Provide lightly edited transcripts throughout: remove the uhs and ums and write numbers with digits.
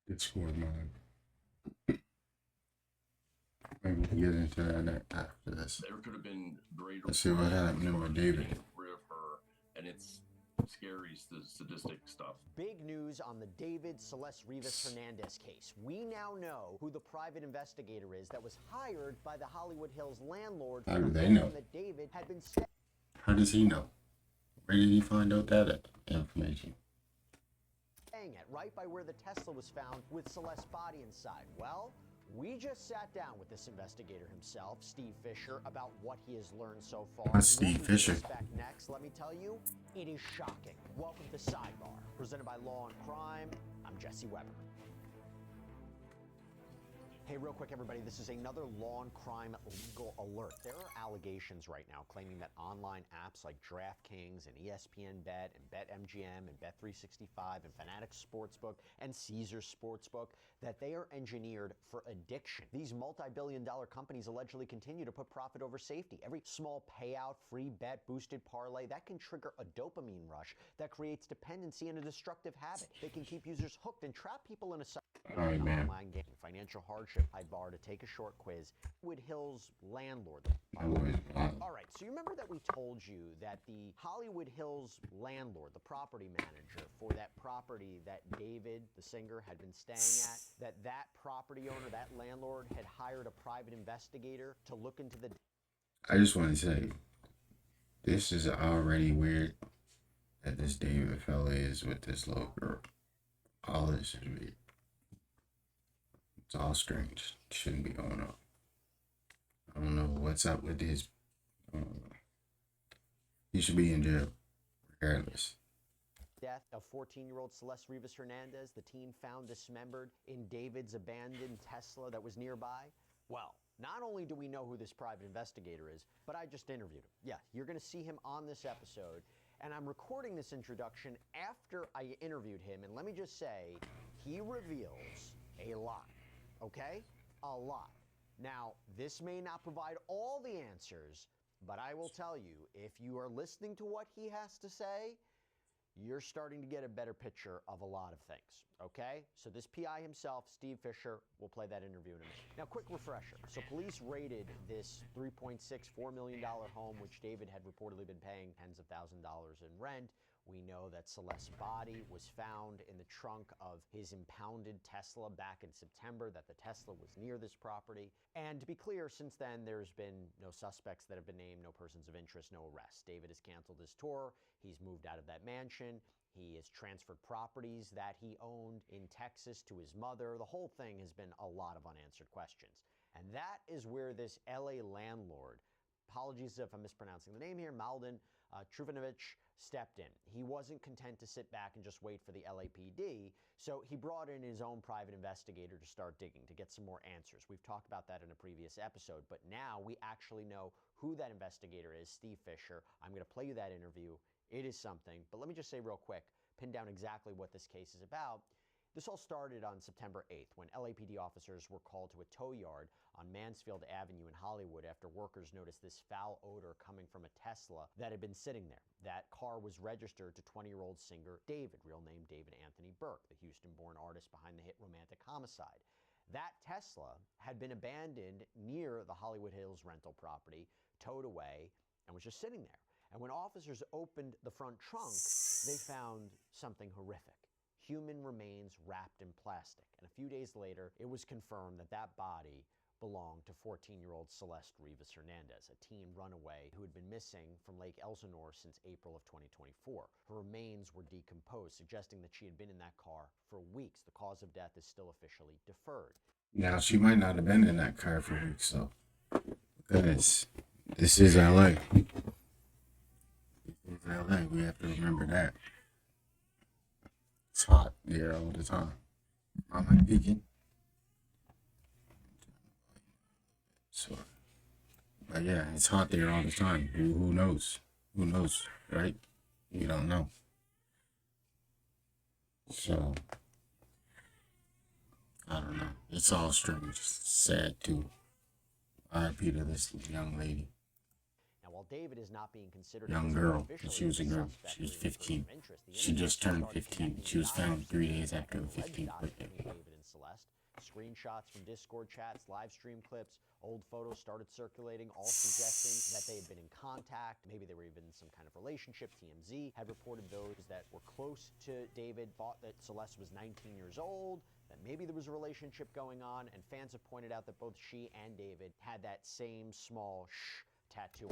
Discord mod. Maybe we'll get into that after this. There could have been greater. Let's see what happened with David. Rid of her, and it's scary, sadistic stuff. Big news on the David Celeste Rivas Hernandez case. We now know who the private investigator is that was hired by the Hollywood Hills landlord. How do they know? That David had been How does he know? Where did he find out that information? staying at, right by where the Tesla was found with Celeste's body inside. Well, we just sat down with this investigator himself, Steve Fisher, about what he has learned so far. What's Steve Fisher? Back next, let me tell you, it is shocking. Welcome to Sidebar, presented by Law and Crime. I'm Jesse Weber. Hey, real quick, everybody, this is another law and crime legal alert. There are allegations right now claiming that online apps like DraftKings and ESPN Bet and BetMGM and Bet365 and Fanatics Sportsbook and Caesars Sportsbook, that they are engineered for addiction. These multi-billion-dollar companies allegedly continue to put profit over safety. Every small payout, free bet, boosted parlay, that can trigger a dopamine rush that creates dependency and a destructive habit. They can keep users hooked and trap people in a All right, man. online game. Financial hardship. Sidebar to take a short quiz. Wood Hills landlord. All right, so you remember that we told you that the Hollywood Hills landlord, the property manager for that property that David, the singer, had been staying at, that property owner, that landlord, had hired a private investigator to look into the... I just want to say, this is already weird that this David fella is with this little girl. All this is weird. It's all strange. Shouldn't be going on. I don't know what's up with this. He should be in jail, regardless. Death of 14-year-old Celeste Rivas Hernandez, the teen found dismembered in David's abandoned Tesla that was nearby. Well, not only do we know who this private investigator is, but I just interviewed him. Yeah, you're going to see him on this episode, and I'm recording this introduction after I interviewed him, and let me just say, he reveals a lot, okay? A lot. Now, this may not provide all the answers, but I will tell you, if you are listening to what he has to say, you're starting to get a better picture of a lot of things, okay? So this PI himself, Steve Fisher, will play that interview in a minute. Now, quick refresher. So police raided this $3.64 million home, which David had reportedly been paying tens of thousands of dollars in rent. We know that Celeste's body was found in the trunk of his impounded Tesla back in September, that the Tesla was near this property. And to be clear, since then, there's been no suspects that have been named, no persons of interest, no arrests. David has canceled his tour. He's moved out of that mansion. He has transferred properties that he owned in Texas to his mother. The whole thing has been a lot of unanswered questions. And that is where this LA landlord, apologies if I'm mispronouncing the name here, Malden Truvanovich, stepped in. He wasn't content to sit back and just wait for the LAPD, so he brought in his own private investigator to start digging, to get some more answers. We've talked about that in a previous episode, but now we actually know who that investigator is, Steve Fisher. I'm going to play you that interview. It is something, but let me just say real quick, pin down exactly what this case is about. This all started on September 8th when LAPD officers were called to a tow yard on Mansfield Avenue in Hollywood after workers noticed this foul odor coming from a Tesla that had been sitting there. That car was registered to 20-year-old singer David, real name David Anthony Burke, the Houston-born artist behind the hit Romantic Homicide. That Tesla had been abandoned near the Hollywood Hills rental property, towed away, and was just sitting there. And when officers opened the front trunk, they found something horrific. Human remains wrapped in plastic. And a few days later, it was confirmed that that body belonged to 14-year-old Celeste Rivas Hernandez, a teen runaway who had been missing from Lake Elsinore since April of 2024. Her remains were decomposed, suggesting that she had been in that car for weeks. The cause of death is still officially deferred. Now, she might not have been in that car for weeks, so. Because this is LA. This is LA. We have to remember that. It's hot there all the time. I'm like peeking. So, but yeah, it's hot there all the time. Who knows? Who knows, right? We don't know. So, I don't know. It's all strange. Sad too. RIP to this young lady. Now, while David is not being considered Young physically girl. officially She was a as girl. suspect She was for any 15. further interest. The She internet just turned started 15. connecting She was dots found 3 days after and her alleged 15th dots birthday. between David and Celeste. Screenshots from Discord chats, live stream clips, old photos started circulating, all suggesting that they had been in contact. Maybe they were even in some kind of relationship. TMZ had reported those that were close to David thought that Celeste was 19 years old, that maybe there was a relationship going on, and fans have pointed out that both she and David had that same small shh tattoo.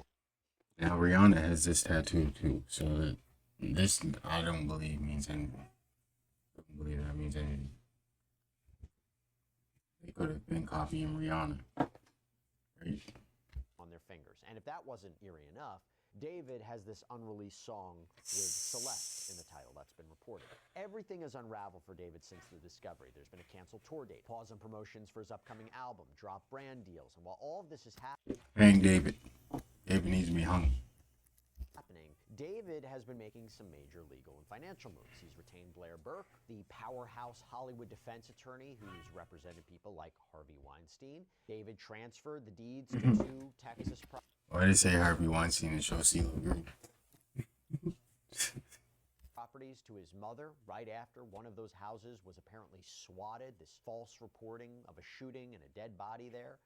Now Rihanna has this tattoo too, so this I don't believe means anything. I don't believe that means anything. They could have been copying Rihanna, right? On their fingers. And if that wasn't eerie enough, David has this unreleased song with Celeste in the title that's been reported. Everything has unraveled for David since the discovery. There's been a canceled tour date, pause on promotions for his upcoming album, drop brand deals, and while all of this is Hang David. David needs to be hung. happening, David has been making some major legal and financial moves. He's retained Blair Burke, the powerhouse Hollywood defense attorney who's represented people like Harvey Weinstein. David transferred the deeds to two Texas Why did they say Harvey Weinstein and show CeeLo Green? properties to his mother right after one of those houses was apparently swatted. This false reporting of a shooting and a dead body there.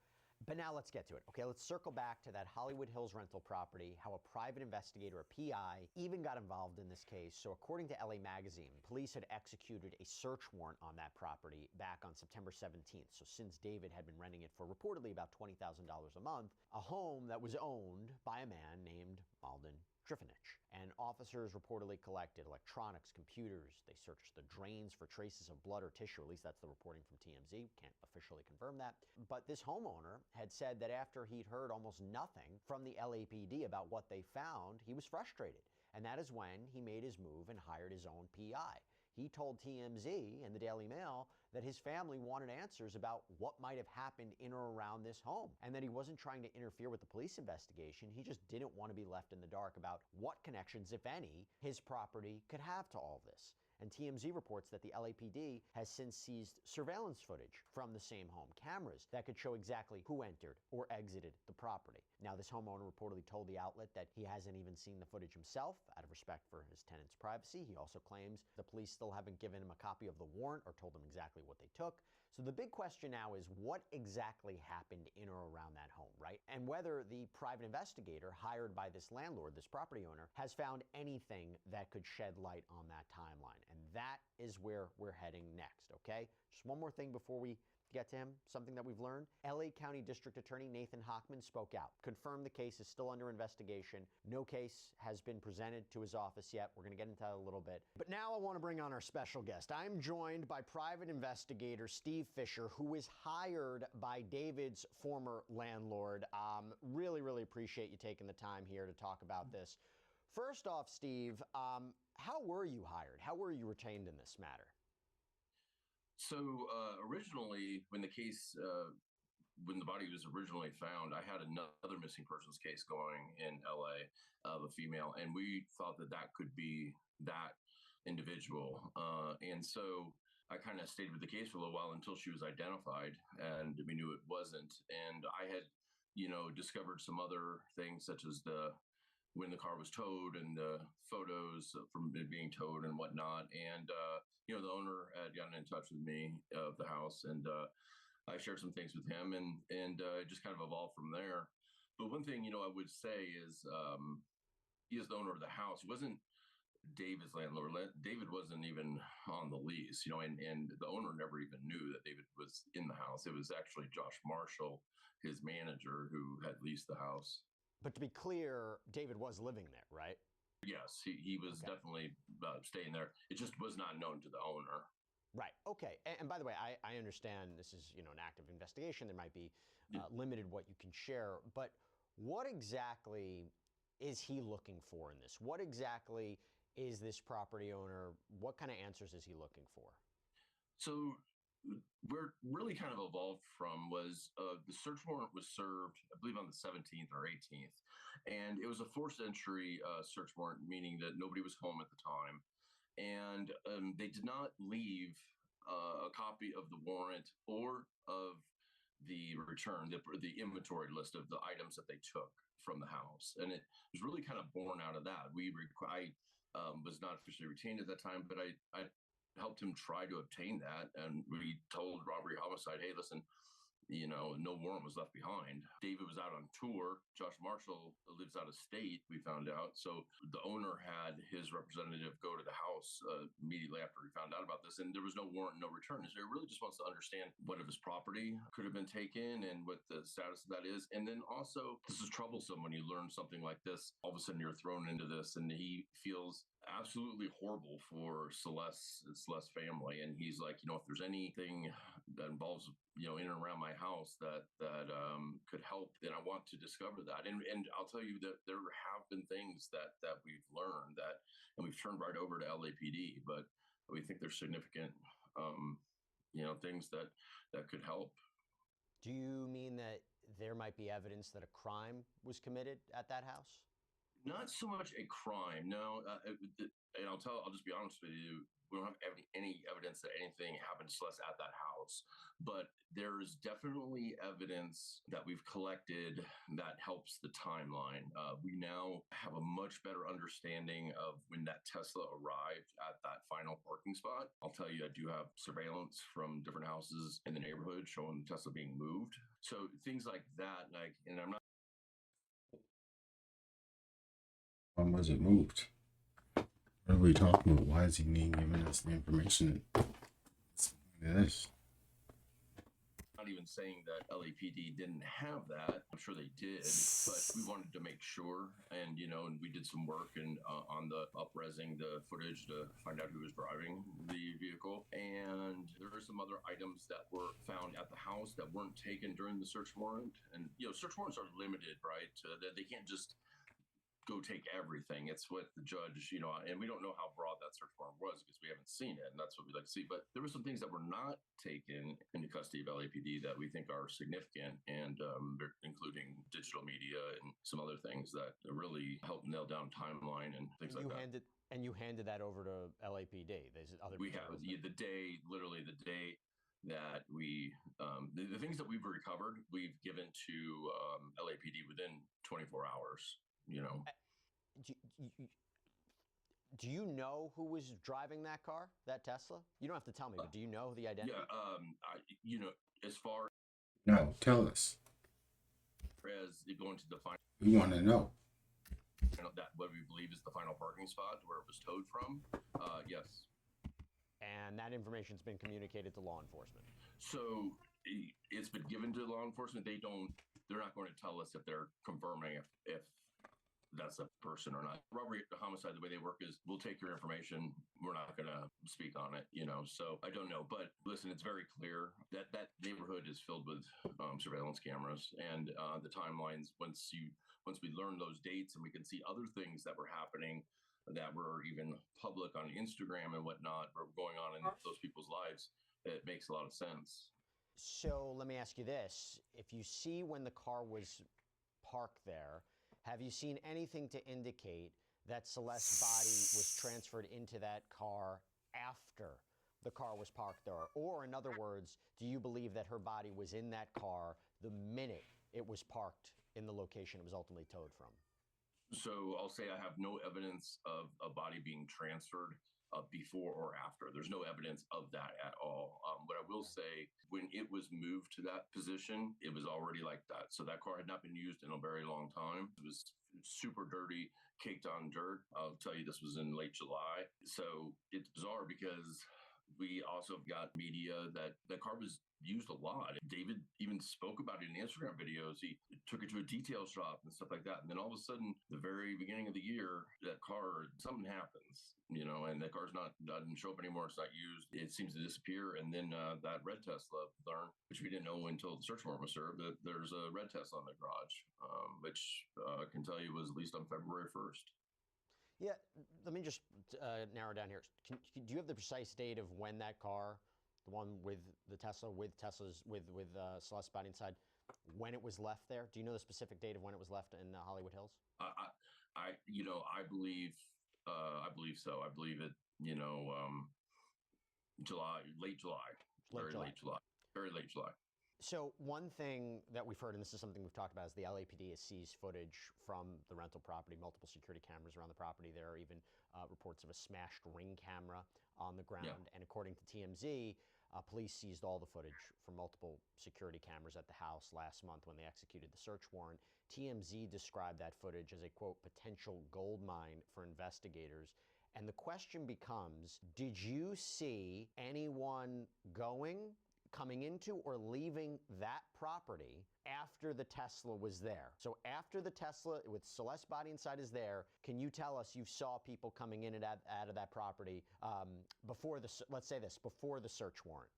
But now let's get to it. Okay, let's circle back to that Hollywood Hills rental property, how a private investigator, a PI, even got involved in this case. So according to LA Magazine, police had executed a search warrant on that property back on September 17th. So since David had been renting it for reportedly about $20,000 a month, a home that was owned by a man named Malden Trifonich. And officers reportedly collected electronics, computers. They searched the drains for traces of blood or tissue. At least that's the reporting from TMZ. Can't officially confirm that. But this homeowner had said that after he'd heard almost nothing from the LAPD about what they found, he was frustrated. And that is when he made his move and hired his own PI. He told TMZ and the Daily Mail that his family wanted answers about what might have happened in or around this home, and that he wasn't trying to interfere with the police investigation. He just didn't want to be left in the dark about what connections, if any, his property could have to all this. And TMZ reports that the LAPD has since seized surveillance footage from the same home, cameras that could show exactly who entered or exited the property. Now, this homeowner reportedly told the outlet that he hasn't even seen the footage himself out of respect for his tenant's privacy. He also claims the police still haven't given him a copy of the warrant or told him exactly what they took. So the big question now is what exactly happened in or around that home, right? And whether the private investigator hired by this landlord, this property owner, has found anything that could shed light on that timeline. And that is where we're heading next, okay? Just one more thing before we get to him, something that we've learned. LA County District Attorney Nathan Hochman spoke out, confirmed the case is still under investigation. No case has been presented to his office yet. We're going to get into that a little bit. But now I want to bring on our special guest. I'm joined by private investigator Steve Fisher, who is hired by David's former landlord. Really appreciate you taking the time here to talk about this. First off, Steve, how were you hired? How were you retained in this matter? So originally, when when the body was originally found, I had another missing persons case going in LA of a female, and we thought that that could be that individual. And so I kind of stayed with the case for a little while until she was identified, and we knew it wasn't. And I had, discovered some other things such as when the car was towed and the photos from it being towed and whatnot. And, the owner had gotten in touch with me of the house, and I shared some things with him, and it just kind of evolved from there. But one thing, I would say is he is the owner of the house. He wasn't David's landlord. David wasn't even on the lease, and the owner never even knew that David was in the house. It was actually Josh Marshall, his manager, who had leased the house. But to be clear, David was living there, right? Yes, he was definitely staying there. It just was not known to the owner. Right. Okay. And by the way, I understand this is, an active investigation. There might be limited what you can share. But what exactly is he looking for in this? What exactly is this property owner? What kind of answers is he looking for? So where it really kind of evolved from was the search warrant was served, I believe, on the 17th or 18th. And it was a forced entry search warrant, meaning that nobody was home at the time. And they did not leave a copy of the warrant or of the return, the inventory list of the items that they took from the house, and it was really kind of born out of that. I was not officially retained at that time, but I helped him try to obtain that, and we told robbery homicide, hey, listen, no warrant was left behind. David was out on tour. Josh Marshall lives out of state, we found out. So the owner had his representative go to the house immediately after he found out about this, and there was no warrant, no return. So he really just wants to understand what of his property could have been taken and what the status of that is. And then also, this is troublesome when you learn something like this. All of a sudden, you're thrown into this, and he feels absolutely horrible for Celeste's family. And he's like, if there's anything that involves in and around my house that could help, then I want to discover that. And I'll tell you that there have been things that we've learned and we've turned right over to LAPD, but we think there's significant things that could help. Do you mean that there might be evidence that a crime was committed at that house? Not so much a crime, no. And I'll just be honest with you. We don't have any evidence that anything happened to Celeste at that house, but there's definitely evidence that we've collected that helps the timeline. We now have a much better understanding of when that Tesla arrived at that final parking spot. I'll tell you, I do have surveillance from different houses in the neighborhood showing Tesla being moved. So things like that, and I'm not. When was it moved? What are we talking about? Why is he giving us the information? This. Not even saying that LAPD didn't have that. I'm sure they did, but we wanted to make sure. And we did some work and on the upresing the footage to find out who was driving the vehicle. And there are some other items that were found at the house that weren't taken during the search warrant. And search warrants are limited, right? They can't just go take everything. It's what the judge, and we don't know how broad that search warrant was because we haven't seen it, and that's what we'd like to see. But there were some things that were not taken into custody of LAPD that we think are significant, and including digital media and some other things that really help nail down timeline and things like that. And you handed that over to LAPD. There's other. We have literally the day that we the things that we've recovered, we've given to LAPD within 24 hours. Do you know who was driving that car, that Tesla? You don't have to tell me, but do you know the identity? Yeah, as far No, tell us. as going to the final, We want to know. that what we believe is the final parking spot where it was towed from. Yes. And that information's been communicated to law enforcement. So it's been given to law enforcement. They're not going to tell us if they're confirming if that's a person or not. Robbery homicide, the way they work is we'll take your information. We're not going to speak on it, so I don't know. But listen, it's very clear that that neighborhood is filled with surveillance cameras and the timelines. Once we learn those dates and we can see other things that were happening that were even public on Instagram and whatnot or going on in those people's lives, it makes a lot of sense. So let me ask you this. If you see when the car was parked there, have you seen anything to indicate that Celeste's body was transferred into that car after the car was parked there? Or in other words, do you believe that her body was in that car the minute it was parked in the location it was ultimately towed from? So I'll say I have no evidence of a body being transferred before or after. There's no evidence of that at all. What I will say, when it was moved to that position, it was already like that. So that car had not been used in a very long time. It was super dirty, caked on dirt. I'll tell you, this was in late July. So it's bizarre because we also got media that the car was used a lot. David even spoke about it in Instagram videos. He took it to a detail shop and stuff like that. And then all of a sudden, the very beginning of the year, that car, something happens, and the car's doesn't show up anymore. It's not used. It seems to disappear. And then that red Tesla learned, which we didn't know until the search warrant was served, that there's a red Tesla in the garage, which I can tell you was at least on February 1st. Yeah, let me just narrow down here. Do you have the precise date of when that car, the one with the Tesla, with Celeste's body inside, when it was left there? Do you know the specific date of when it was left in Hollywood Hills? I believe so. I believe it. July, late July, very late July. So one thing that we've heard, and this is something we've talked about, is the LAPD has seized footage from the rental property, multiple security cameras around the property. There are even reports of a smashed ring camera on the ground. Yeah. And according to TMZ, police seized all the footage from multiple security cameras at the house last month when they executed the search warrant. TMZ described that footage as a, quote, potential gold mine for investigators. And the question becomes, did you see anyone coming into or leaving that property after the Tesla was there? So after the Tesla with Celeste's body inside is there, can you tell us you saw people coming in and out of that property before the, let's say this, before the search warrant?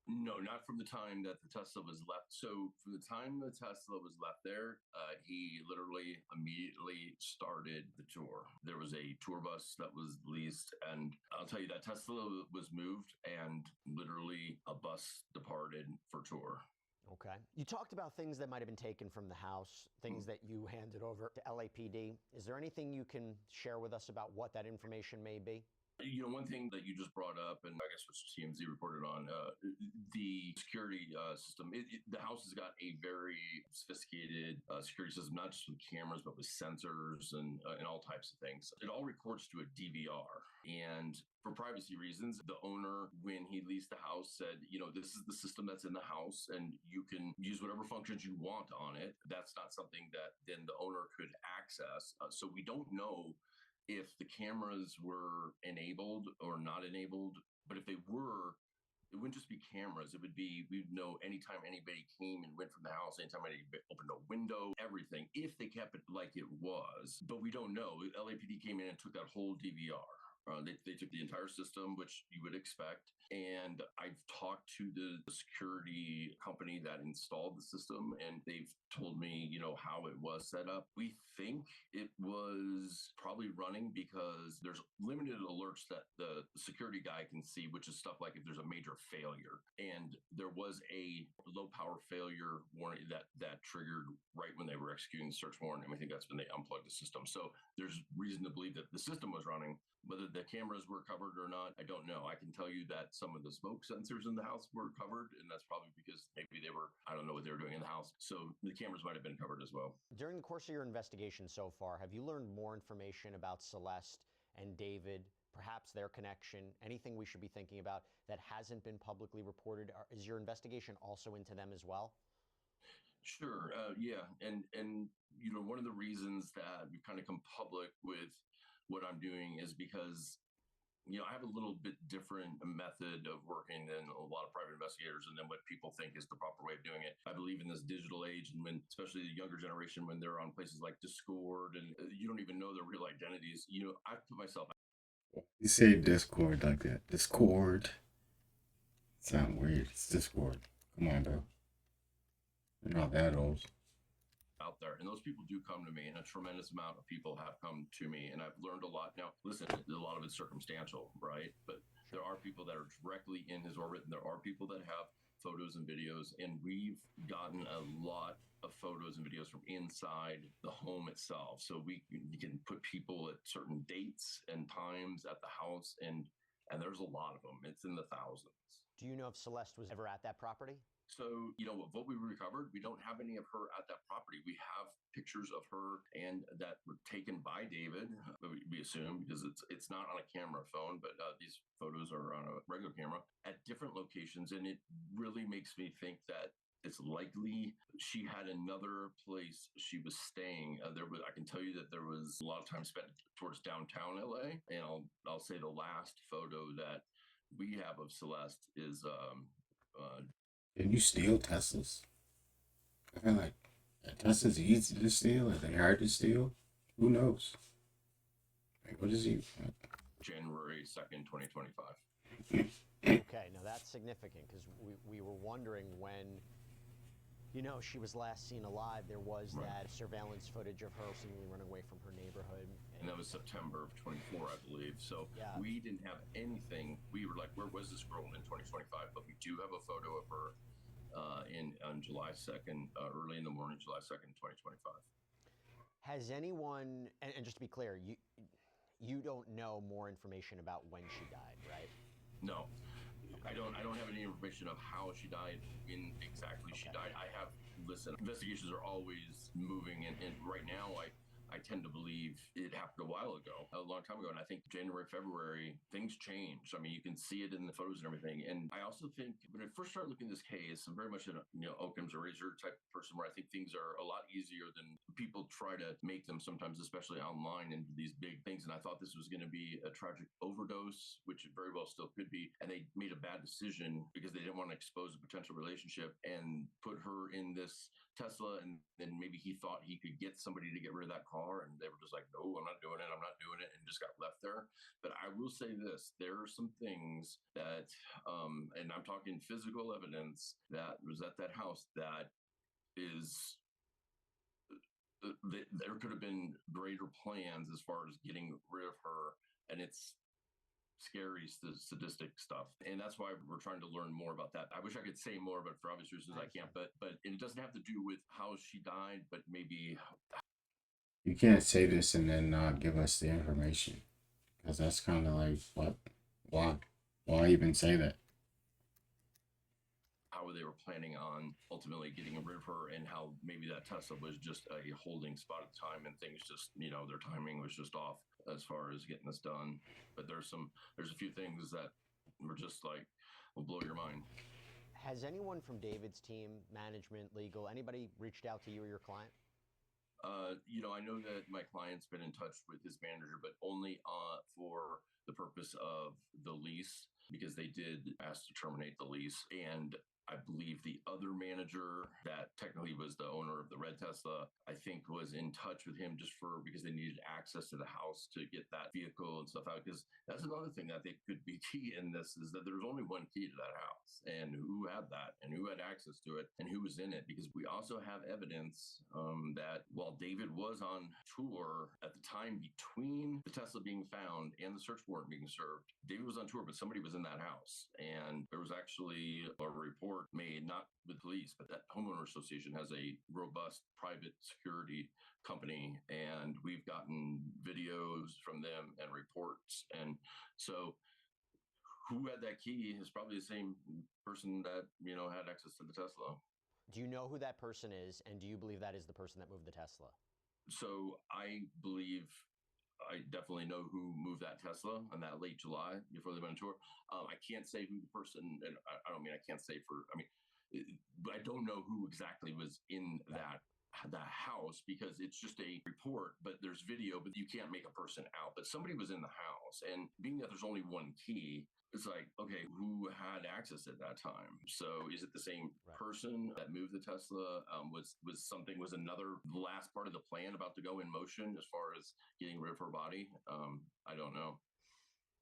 No, not from the time that the Tesla was left. So from the time the Tesla was left there, he literally immediately started the tour. There was a tour bus that was leased, and I'll tell you that Tesla was moved, and literally a bus departed for tour. Okay. You talked about things that might have been taken from the house, things that you handed over to LAPD. Is there anything you can share with us about what that information may be? You know, one thing that you just brought up, and I guess which TMZ reported on, the security system. The house has got a very sophisticated security system, not just with cameras, but with sensors and all types of things. It all records to a DVR. And for privacy reasons, the owner, when he leased the house, said, you know, this is the system that's in the house and you can use whatever functions you want on it. That's not something that then the owner could access. So we don't know if the cameras were enabled or not enabled, but if they were, it wouldn't just be cameras. It would be, we'd know anytime anybody came and went from the house, anytime anybody opened a window, everything, if they kept it like it was. But we don't know. LAPD came in and took that whole DVR. They took the entire system, which you would expect. And I've talked to the security company that installed the system, and they've told me, you know, how it was set up. We think it was probably running because there's limited alerts that the security guy can see, which is stuff like if there's a major failure. And there was a low power failure warning that triggered right when they were executing the search warrant. And I think that's when they unplugged the system. So there's reason to believe that the system was running. Whether the cameras were covered or not, I don't know. I can tell you that some of the smoke sensors in the house were covered, and that's probably because maybe they were, I don't know what they were doing in the house. So the cameras might have been covered as well. During the course of your investigation so far, have you learned more information about Celeste and David, perhaps their connection, anything we should be thinking about that hasn't been publicly reported? Is your investigation also into them as well? Sure. Yeah. And, you know, one of the reasons that we kind of come public with what I'm doing is because, you know, I have a little bit different method of working than a lot of private investigators and then what people think is the proper way of doing it. I believe in this digital age, and when, especially the younger generation, when they're on places like Discord and you don't even know their real identities, you know, I put myself. You say Discord like that. Discord. Sound weird. It's Discord. Come on, bro. You're not that old. Out there, and those people do come to me, and a tremendous amount of people have come to me, and I've learned a lot. Now listen, a lot of it's circumstantial, right? But there are people that are directly in his orbit, and there are people that have photos and videos, and we've gotten a lot of photos and videos from inside the home itself. So we can put people at certain dates and times at the house, and there's a lot of them. It's in the thousands. Do you know if Celeste was ever at that property? So, you know, what we recovered, we don't have any of her at that property. We have pictures of her and that were taken by David, we assume, because it's not on a camera phone, but these photos are on a regular camera at different locations. And it really makes me think that it's likely she had another place she was staying. I can tell you that there was a lot of time spent towards downtown LA. And I'll say the last photo that we have of Celeste is Can you steal Teslas? I feel like Tesla's easy to steal. Are they hard to steal? Who knows? Like, what is he? January 2nd, 2025. Okay, now that's significant because we were wondering when, you know, she was last seen alive. There was that surveillance footage of her seemingly running away from her neighborhood. And that was September of 24, I believe. So yeah. We didn't have anything. We were like, where was this girl in 2025? But we do have a photo of her on July 2nd, early in the morning, July 2nd, 2025. Has anyone, and just to be clear, you don't know more information about when she died, right? No. I don't have any information of how she died, when exactly she died. Listen, investigations are always moving, and right now I tend to believe it happened a while ago, a long time ago. And I think January, February, things change. I mean, you can see it in the photos and everything. And I also think when I first started looking at this case, I'm very much an Occam's razor type of person, where I think things are a lot easier than people try to make them sometimes, especially online, into these big things. And I thought this was going to be a tragic overdose, which it very well still could be. And they made a bad decision because they didn't want to expose a potential relationship and put her in this Tesla, and then maybe he thought he could get somebody to get rid of that car, and they were just like, no, I'm not doing it, and just got left there. But I will say this, there are some things that and I'm talking physical evidence that was at that house that is there could have been greater plans as far as getting rid of her, and it's scary, sadistic stuff. And that's why we're trying to learn more about that. I wish I could say more, but for obvious reasons I can't. But it doesn't have to do with how she died, but maybe You can't say this and then not give us the information, because that's kind of like, what? Why even say that? how they were planning on ultimately getting rid of her, and how maybe that Tesla was just a holding spot at the time, and things just, their timing was just off as far as getting this done. But there's a few things that were just like, will blow your mind. Has anyone from David's team, management, legal, anybody reached out to you or your client? I know that my client's been in touch with his manager, but only for the purpose of the lease, because they did ask to terminate the lease. And I believe the other manager that technically was the owner of the red Tesla, I think, was in touch with him just because they needed access to the house to get that vehicle and stuff out. Because that's another thing that they could be key in this, is that there's only one key to that house, and who had that, and who had access to it, and who was in it. Because we also have evidence that while David was on tour at the time between the Tesla being found and the search warrant being served, David was on tour, but somebody was in that house. And there was actually a report made, not with police, but that homeowner association has a robust private security company, and we've gotten videos from them and reports. And so who had that key is probably the same person that had access to the Tesla. Do you know who that person is, and do you believe that is the person that moved the Tesla? So I believe I definitely know who moved that Tesla in that late July before they went on tour. I can't say who the person, and I don't mean I can't say but I don't know who exactly was in that house, because it's just a report, but there's video, but you can't make a person out. But somebody was in the house, and being that there's only one key, it's like, okay, who had access at that time? So is it the same person that moved the Tesla? Was another last part of the plan about to go in motion as far as getting rid of her body? I don't know.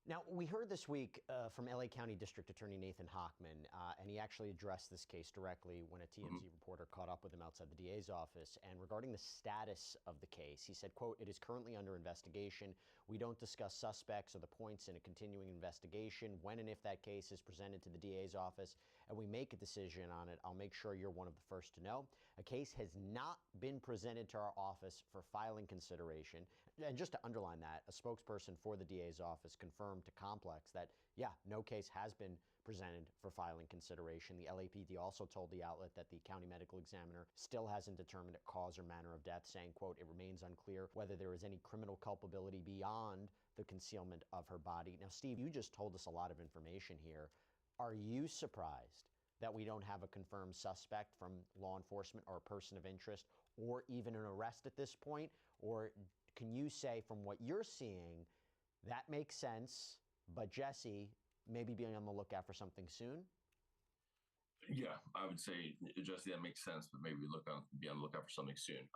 Now, we heard this week from LA County District Attorney Nathan Hochman, and he actually addressed this case directly when a TMZ reporter caught up with him outside the DA's office. And regarding the status of the case, he said, quote, "It is currently under investigation. We don't discuss suspects or the points in a continuing investigation. When and if that case is presented to the DA's office and we make a decision on it, I'll make sure you're one of the first to know. A case has not been presented to our office for filing consideration." And just to underline that, a spokesperson for the DA's office confirmed to Complex that, yeah, no case has been presented for filing consideration. The LAPD also told the outlet that the county medical examiner still hasn't determined a cause or manner of death, saying, quote, "It remains unclear whether there is any criminal culpability beyond the concealment of her body." Now, Steve, you just told us a lot of information here. Are you surprised that we don't have a confirmed suspect from law enforcement or a person of interest, or even an arrest at this point? Or can you say, from what you're seeing, that makes sense, but Jesse, maybe be on the lookout for something soon? Yeah, I would say, Jesse, that makes sense, but maybe be on the lookout for something soon.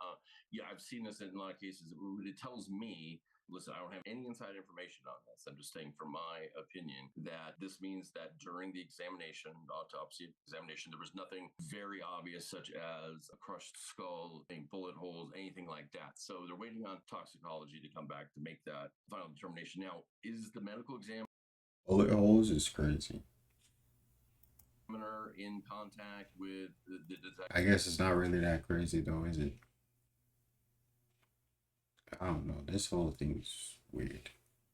Yeah, I've seen this in a lot of cases. It tells me, listen, I don't have any inside information on this. I'm just saying, from my opinion, that this means that during the examination, the autopsy examination, there was nothing very obvious, such as a crushed skull, bullet holes, anything like that. So they're waiting on toxicology to come back to make that final determination. Now, is the medical exam Bullet holes is crazy. in contact with the detective? I guess it's not really that crazy though, is it? I don't know. This whole thing's weird.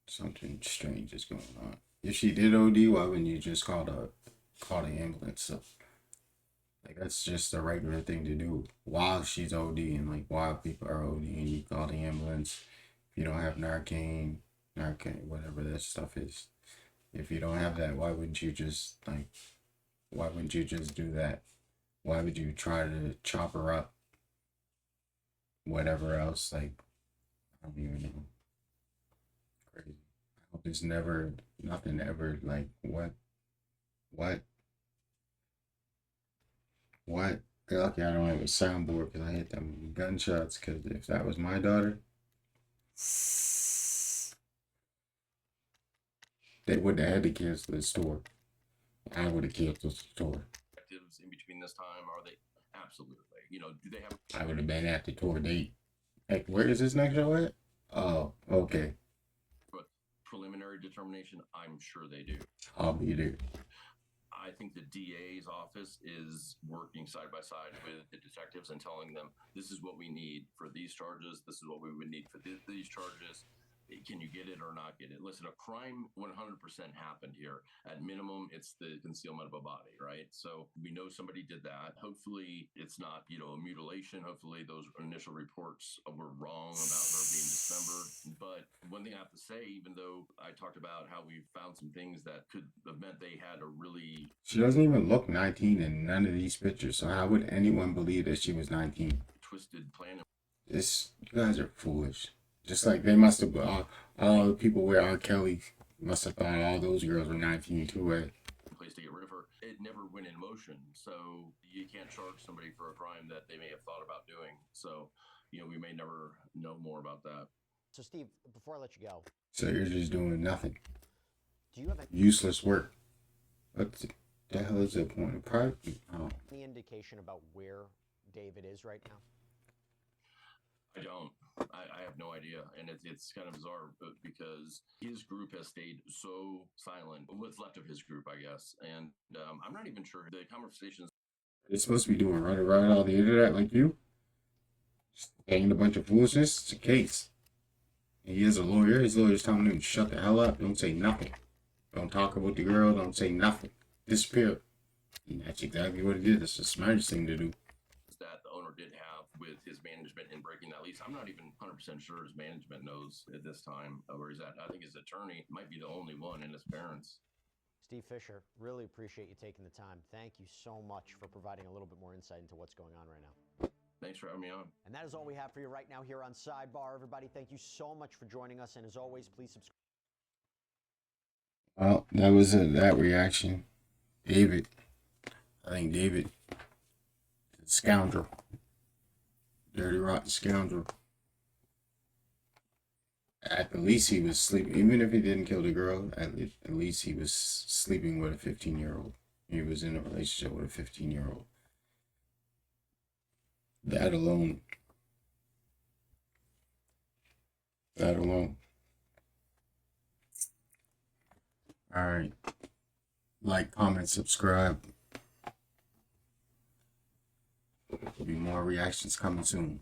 Something strange is going on. if she did OD, why wouldn't you just call the ambulance? So, like, that's just the regular thing to do while she's ODing. Like, while people are ODing, you call the ambulance. If you don't have Narcan, whatever that stuff is. If you don't have that, why wouldn't you just do that? Why would you try to chop her up? Whatever else, like, I don't even know. Crazy. I hope there's never nothing ever like what what. Lucky I don't have a soundboard because I hit them gunshots. Because if that was my daughter, they would have had to cancel the store. I would have canceled the store. In between this time, are they absolutely? You know, do they have? I would have been at the tour date. Like, where is this next show at? Oh, okay. But preliminary determination, I'm sure they do. I'll be there. I think the DA's office is working side by side with the detectives and telling them this is what we need for these charges. This is what we would need for these charges. Can you get it or not get it? Listen, a crime 100% happened here. At minimum, it's the concealment of a body, right? So we know somebody did that. Hopefully, it's not, a mutilation. Hopefully, those initial reports were wrong about her being dismembered. But one thing I have to say, even though I talked about how we found some things that could have meant they had a really... She doesn't even look 19 in none of these pictures. So how would anyone believe that she was 19? Twisted plan. You guys are foolish. Just like they must have, all the people where R. Kelly must have thought all those girls were 19 too, right? Place to get rid of her. It never went in motion. So you can't charge somebody for a crime that they may have thought about doing. So, we may never know more about that. So, Steve, before I let you go. So you're just doing nothing. Do you have useless work? What the hell is the point of private? Any indication about where David is right now? I don't. I have no idea. And it's kind of bizarre because his group has stayed so silent. What's left of his group, I guess. And I'm not even sure the conversations. They're supposed to be doing right around on the internet like you. Saying a bunch of foolishness. It's a case. And he has a lawyer. His lawyer's telling him to shut the hell up. Don't say nothing. Don't talk about the girl. Don't say nothing. Disappear. And that's exactly what it is. It's the smartest thing to do. That the owner did have with his management in breaking that lease. I'm not even 100% sure his management knows at this time where he's at. I think his attorney might be the only one, and his parents. Steve Fisher, really appreciate you taking the time. Thank you so much for providing a little bit more insight into what's going on right now. Thanks for having me on. And that is all we have for you right now here on Sidebar. Everybody, thank you so much for joining us. And as always, please subscribe. Well, that was that reaction. David. I think David. Scoundrel. Dirty, rotten scoundrel. At least he was sleeping. Even if he didn't kill the girl, at least he was sleeping with a 15-year-old. He was in a relationship with a 15-year-old. That alone. That alone. Alright. Like, comment, subscribe. There'll be more reactions coming soon.